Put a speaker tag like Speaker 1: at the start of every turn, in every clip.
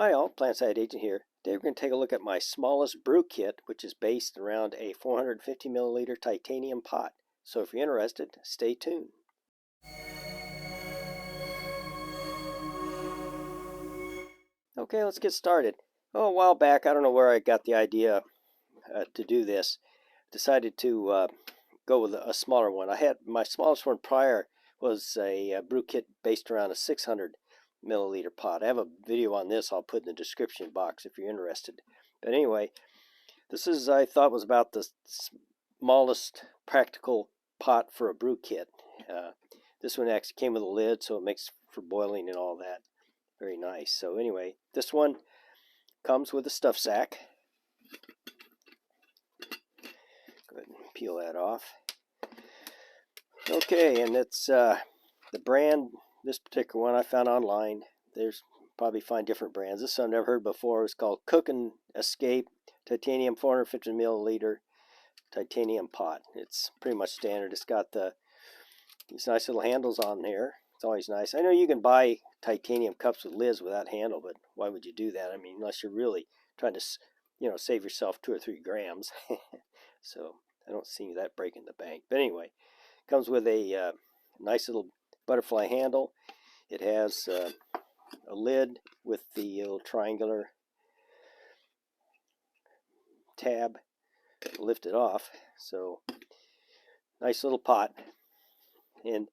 Speaker 1: Hi all, Plantside Agent here. Today we're going to take a look at my smallest brew kit, which is based around a 450 milliliter titanium pot. So if you're interested, stay tuned. Okay, let's get started. Oh, a while back, I don't know where I got the idea to do this. Decided to go with a smaller one. I had my smallest one prior was a brew kit based around a 600 milliliter pot. I have a video on this I'll put in the description box if you're interested. But anyway, this is, I thought, was about the smallest practical pot for a brew kit. This one actually came with a lid, so it makes for boiling and all that. Very nice. So anyway, this one comes with a stuff sack. Go ahead and peel that off. Okay, and it's the brand, this particular one I found online. There's probably find different brands. This one I've never heard before. It's called Cook and Escape Titanium 450 milliliter titanium pot. It's pretty much standard. It's got these nice little handles on there. It's always nice. I know you can buy titanium cups with lids without handle, but why would you do that? I mean, unless you're really trying to, save yourself 2 or 3 grams. So I don't see that breaking the bank. But anyway, comes with a nice little butterfly handle. It has a lid with the little triangular tab. Lift it off. So nice little pot. And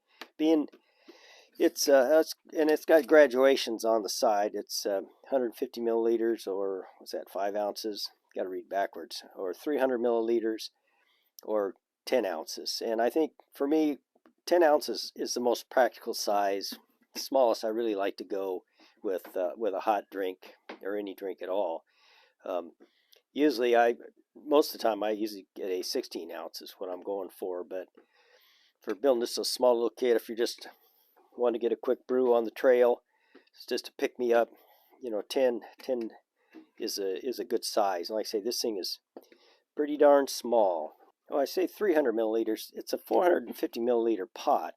Speaker 1: it's got graduations on the side. It's 150 milliliters, or what's that, 5 ounces? Got to read backwards. Or 300 milliliters, or 10 ounces. And I think for me, 10 ounces is the most practical size. The smallest I really like to go with a hot drink or any drink at all. Usually, most of the time I usually get a 16 ounces what I'm going for. But for building this a small little kit, if you just want to get a quick brew on the trail, it's just to pick me up. 10 is a good size. And like I say, this thing is pretty darn small. Oh, I say 300 milliliters. It's a 450 milliliter pot,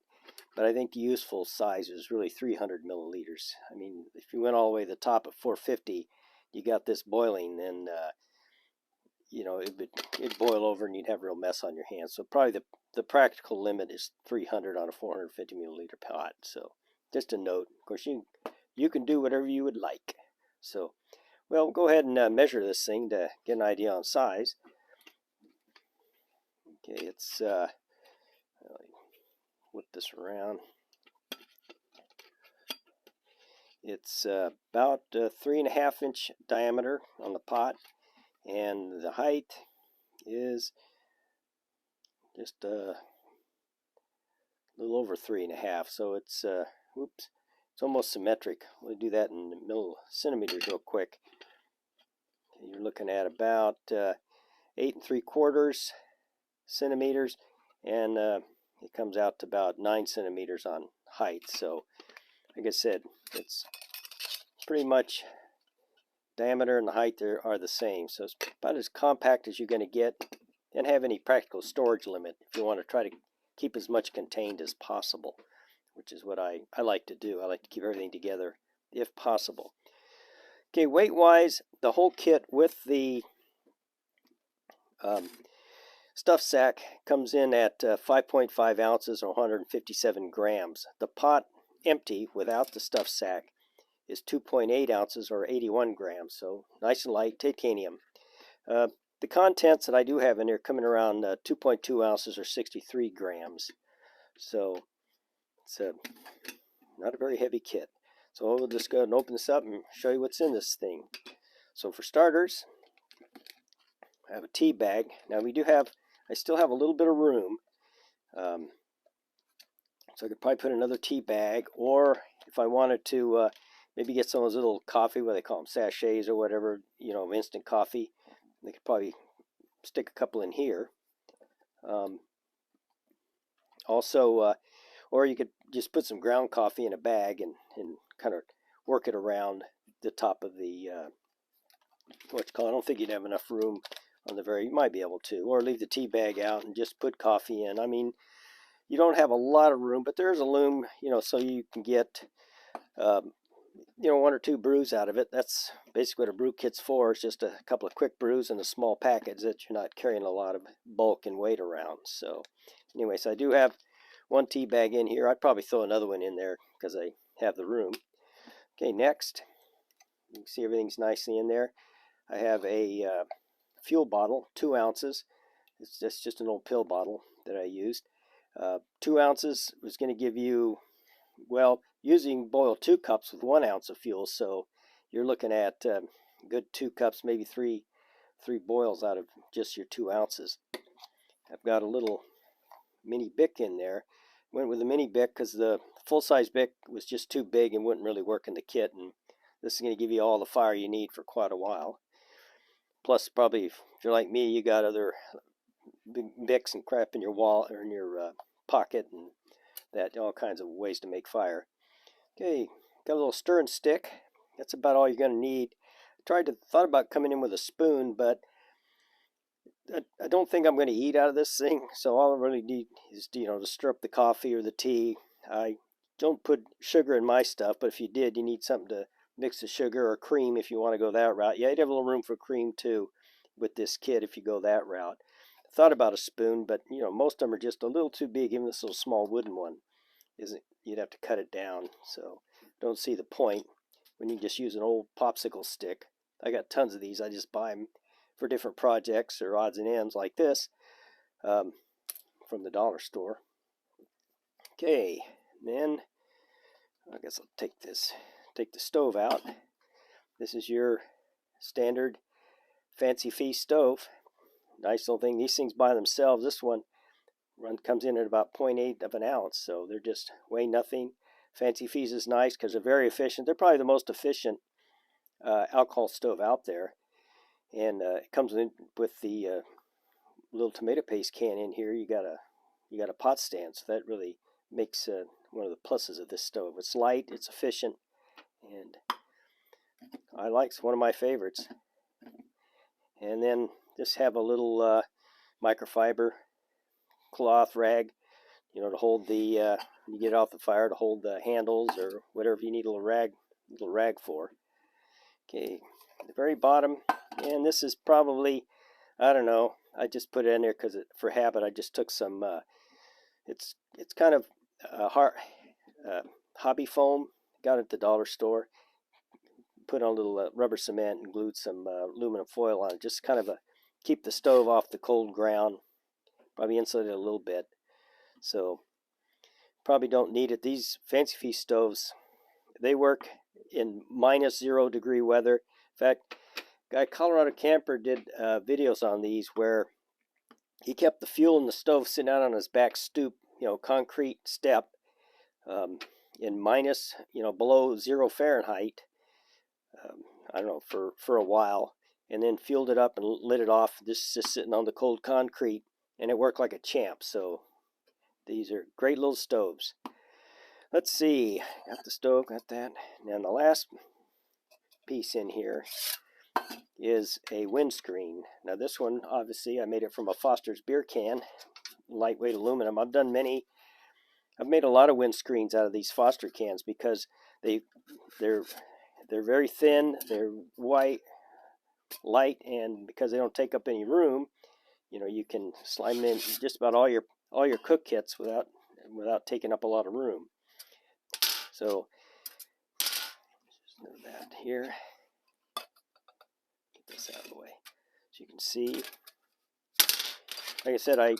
Speaker 1: but I think the useful size is really 300 milliliters. I mean, if you went all the way to the top at 450, you got this boiling, then it'd boil over and you'd have a real mess on your hands. So probably the practical limit is 300 on a 450 milliliter pot. So just a note. Of course, you can do whatever you would like. So, well, go ahead and measure this thing to get an idea on size. Okay, it's flip this around. It's about 3.5-inch diameter on the pot, and the height is just a little over 3.5. So it's it's almost symmetric. We'll do that in centimeters real quick. Okay, you're looking at about 8 3/4 centimeters, and it comes out to about 9 centimeters on height. So like I said, it's pretty much diameter and the height there are the same. So it's about as compact as you're going to get, and have any practical storage limit if you want to try to keep as much contained as possible, which is what I like to do. I like to keep everything together if possible. Okay, weight wise, the whole kit with the stuff sack comes in at 5.5 ounces or 157 grams. The pot empty without the stuff sack is 2.8 ounces or 81 grams. So nice and light, titanium. The contents that I do have in there coming around 2.2 ounces or 63 grams. So it's not a very heavy kit. So we'll just go ahead and open this up and show you what's in this thing. So for starters, I have a tea bag. Now I still have a little bit of room. So I could probably put another tea bag, or if I wanted to maybe get some of those little coffee, what they call them, sachets or whatever, instant coffee. They could probably stick a couple in here. Also, or you could just put some ground coffee in a bag and kind of work it around the top of the, I don't think you'd have enough room on the you might be able to, or leave the tea bag out and just put coffee in. I mean, you don't have a lot of room, but there's a room, so you can get 1 or 2 brews out of it. That's basically what a brew kit's for. It's just a couple of quick brews in a small package that you're not carrying a lot of bulk and weight around. So anyway, so I do have 1 tea bag in here. I'd probably throw another one in there because I have the room. Okay, next, you can see everything's nicely in there. I have a fuel bottle, 2 ounces. It's just an old pill bottle that I used. 2 ounces was going to give you, well, usually you can boil 2 cups with 1 ounce of fuel, so you're looking at good 2 cups, maybe three boils out of just your 2 ounces. I've got a little mini Bic in there. Went with a mini Bic because the full-size Bic was just too big and wouldn't really work in the kit, and this is going to give you all the fire you need for quite a while. Plus, probably if you're like me, you got other big Bics and crap in your wallet or in your pocket, and that all kinds of ways to make fire. Okay, got a little stirring stick. That's about all you're going to need. Thought about coming in with a spoon, but I don't think I'm going to eat out of this thing, so all I really need is to stir up the coffee or the tea. I don't put sugar in my stuff, but if you did, you need something to mix the sugar or cream if you want to go that route. Yeah, you'd have a little room for cream too with this kit if you go that route. I thought about a spoon, but most of them are just a little too big. Even this little small wooden one you'd have to cut it down, so don't see the point when you just use an old popsicle stick. I got tons of these. I just buy them for different projects or odds and ends like this from the dollar store. Okay, then I guess I'll take the stove out. This is your standard Fancy Feast stove. Nice little thing. These things by themselves, this one comes in at about 0.8 of an ounce, so they're just weigh nothing. Fancy Feast is nice because they're very efficient. They're probably the most efficient alcohol stove out there. And it comes with the little tomato paste can in here. You got a pot stand, so that really makes one of the pluses of this stove. It's light, it's efficient, and it's one of my favorites. And then just have a little microfiber cloth rag, to hold the you get it off the fire, to hold the handles or whatever you need a little rag for. Okay, the very bottom, and this is probably, I don't know, I just put it in there because for habit. I just took some it's kind of hobby foam, got it at the dollar store, put on a little rubber cement and glued some aluminum foil on it, just kind of keep the stove off the cold ground, probably insulate it a little bit. So probably don't need it. These Fancy Feast stoves, they work in -0 degree weather. In fact, guy Colorado camper did videos on these where he kept the fuel in the stove sitting out on his back stoop, concrete step, in below 0 Fahrenheit. I don't know, for a while, and then fueled it up and lit it off, just sitting on the cold concrete, and it worked like a champ. So these are great little stoves. Let's see, got the stove, got that. And the last piece in here is a windscreen. Now this one, obviously, I made it from a Foster's beer can, lightweight aluminum. I've made a lot of windscreens out of these Foster cans because they're very thin, they're white, light, and because they don't take up any room, you can slide them in just about all your cook kits without taking up a lot of room. So just move that here. Get this out of the way so you can see. Like I said, I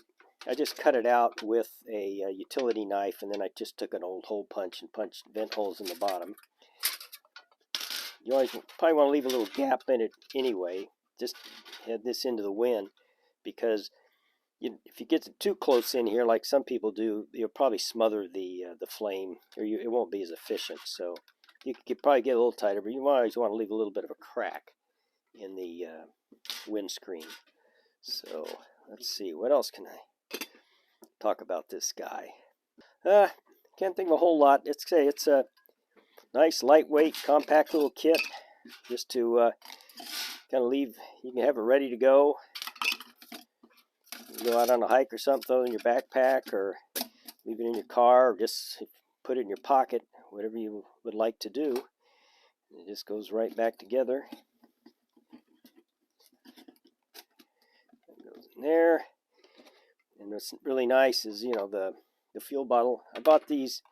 Speaker 1: just cut it out with a utility knife, and then I just took an old hole punch and punched vent holes in the bottom. You always probably want to leave a little gap in it anyway. Just head this into the wind, because if you get too close in here, like some people do, you'll probably smother the flame, or it won't be as efficient. So you could probably get a little tighter, but you always want to leave a little bit of a crack in the windscreen. So let's see, what else can I talk about this guy? Can't think of a whole lot. It's a nice, lightweight, compact little kit, just to kind of leave. You can have it ready to go. You go out on a hike or something, throw it in your backpack, or leave it in your car, or just put it in your pocket, whatever you would like to do. It just goes right back together. It goes in there. And what's really nice is, you know, the fuel bottle. I got these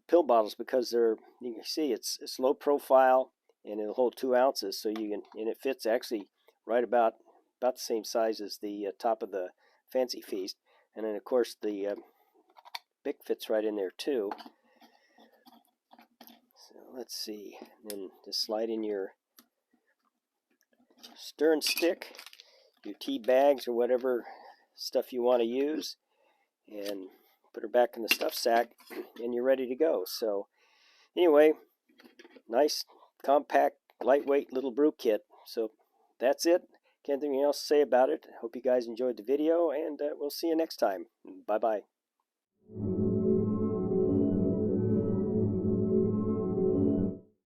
Speaker 1: pill bottles because they're, you can see it's low profile and it'll hold 2 ounces. So you can, and it fits actually right about the same size as the top of the Fancy Feast. And then of course the Bic fits right in there too. So let's see, and then just slide in your stir and stick, your tea bags or whatever stuff you want to use, and put her back in the stuff sack, and you're ready to go. So anyway, nice, compact, lightweight little brew kit. So that's it. Can't think anything else to say about it. Hope you guys enjoyed the video, and we'll see you next time. Bye-bye.